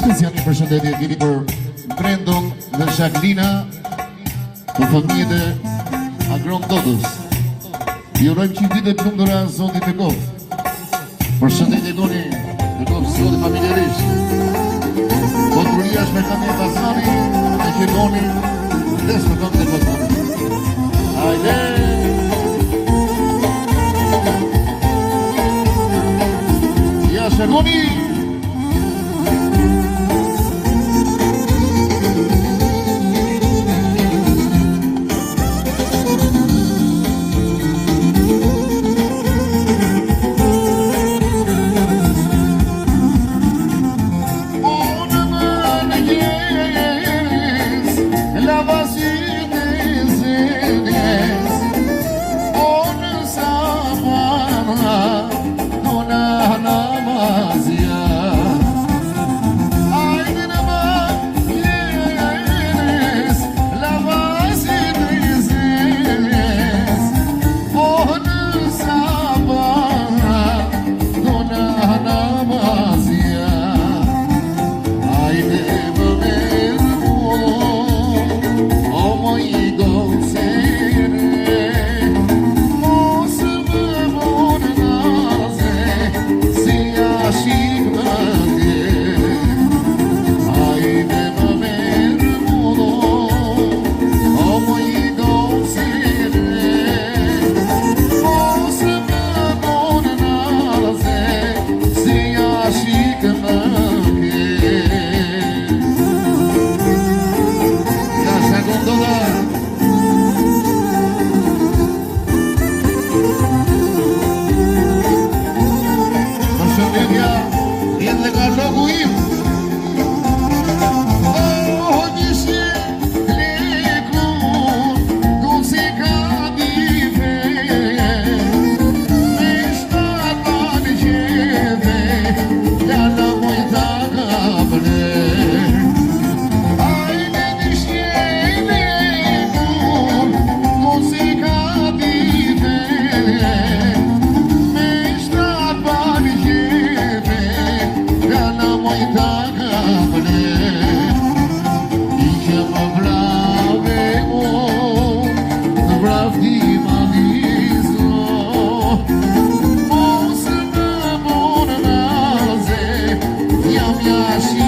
Speciali përshëndetje diri për Brendon dhe Shaklina, për fëmijët e Agron Dodës. Ju urojmë që ditë të lumtura Zotit të Koftë. Përshëndetje doni të Koftë Zotit familjarisht. Konturia është me kanë e Basani, e Kegoni, dhe së me kanë e Basani. Hajde! Ja Shagoni! She